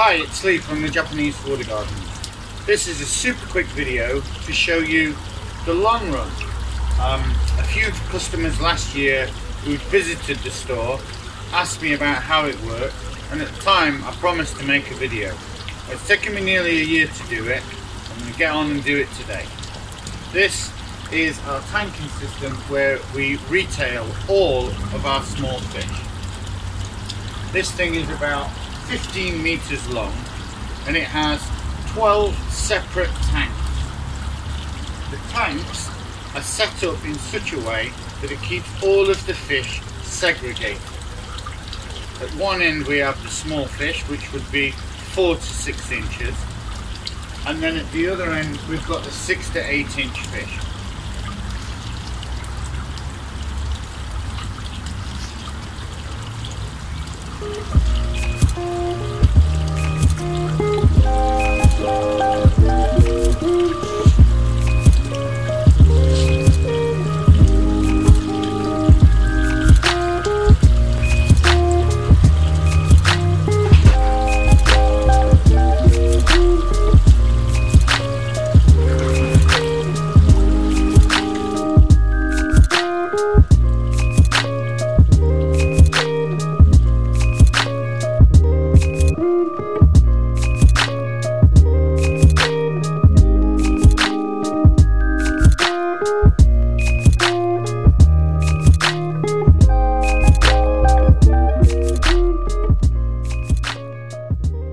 Hi, it's Lee from the Japanese Water Gardens. This is a super quick video to show you the Longrun. A few customers last year who visited the store asked me about how it worked, and at the time I promised to make a video. It's taken me nearly a year to do it. I'm going to get on and do it today. This is our tanking system where we retail all of our small fish. This thing is about 15 meters long and it has 12 separate tanks. The tanks are set up in such a way that it keeps all of the fish segregated. At one end we have the small fish, which would be 4 to 6 inches, and then at the other end we've got the 6 to 8 inch fish.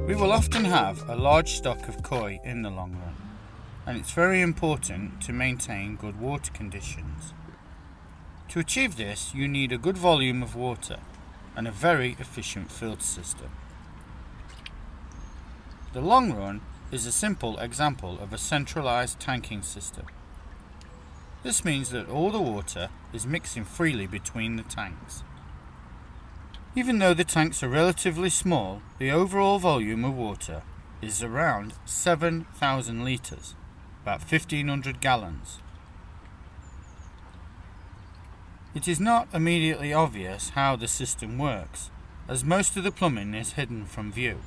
We will often have a large stock of koi in the long run, and it's very important to maintain good water conditions. To achieve this, you need a good volume of water and a very efficient filter system. The Longrun is a simple example of a centralised tanking system. This means that all the water is mixing freely between the tanks. Even though the tanks are relatively small, the overall volume of water is around 7,000 litres, about 1,500 gallons. It is not immediately obvious how the system works, as most of the plumbing is hidden from view.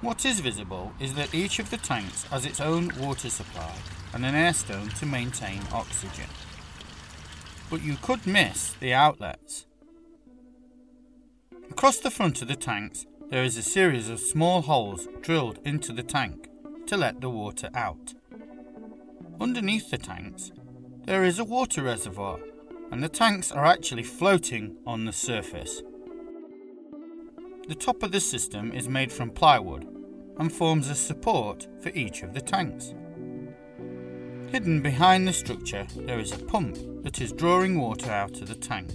What is visible is that each of the tanks has its own water supply and an air stone to maintain oxygen. But you could miss the outlets. Across the front of the tanks there is a series of small holes drilled into the tank to let the water out. Underneath the tanks there is a water reservoir, and the tanks are actually floating on the surface. The top of the system is made from plywood and forms a support for each of the tanks. Hidden behind the structure there is a pump that is drawing water out of the tank.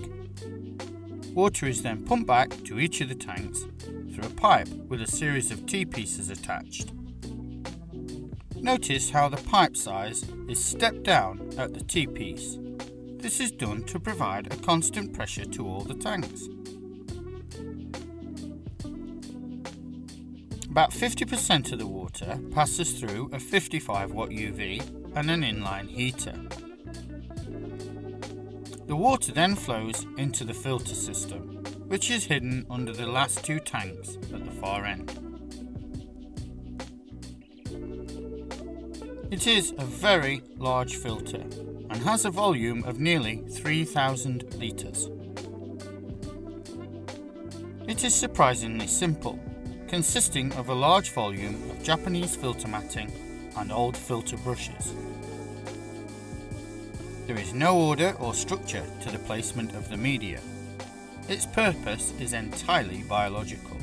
Water is then pumped back to each of the tanks through a pipe with a series of T-pieces attached. Notice how the pipe size is stepped down at the T-piece. This is done to provide a constant pressure to all the tanks. About 50% of the water passes through a 55 watt UV and an inline heater. The water then flows into the filter system, which is hidden under the last two tanks at the far end. It is a very large filter and has a volume of nearly 3,000 litres. It is surprisingly simple, consisting of a large volume of Japanese filter matting and old filter brushes. There is no order or structure to the placement of the media. Its purpose is entirely biological.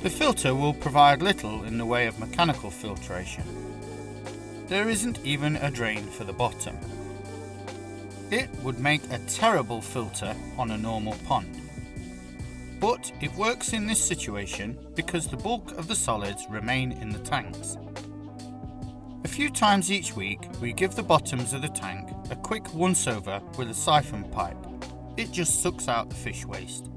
The filter will provide little in the way of mechanical filtration. There isn't even a drain for the bottom. It would make a terrible filter on a normal pond. But it works in this situation because the bulk of the solids remain in the tanks. A few times each week we give the bottoms of the tank a quick once over with a siphon pipe. It just sucks out the fish waste.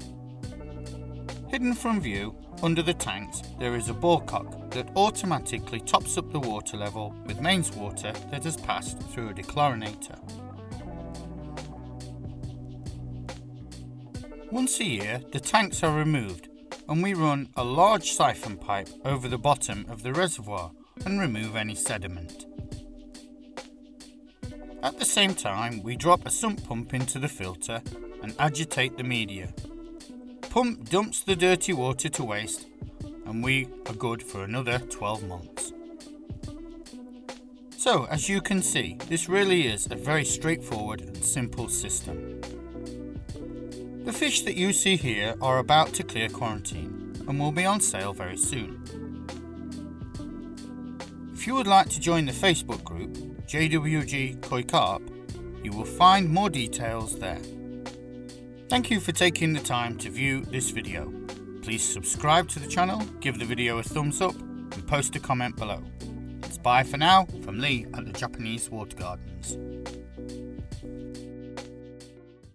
Hidden from view under the tanks there is a bore cock that automatically tops up the water level with mains water that has passed through a dechlorinator. Once a year, the tanks are removed and we run a large siphon pipe over the bottom of the reservoir and remove any sediment. At the same time, we drop a sump pump into the filter and agitate the media. Pump dumps the dirty water to waste and we are good for another 12 months. So, as you can see, this really is a very straightforward and simple system. The fish that you see here are about to clear quarantine and will be on sale very soon. If you would like to join the Facebook group JWG Koi Carp, you will find more details there. Thank you for taking the time to view this video. Please subscribe to the channel, give the video a thumbs up and post a comment below. It's bye for now from Lee at the Japanese Water Gardens.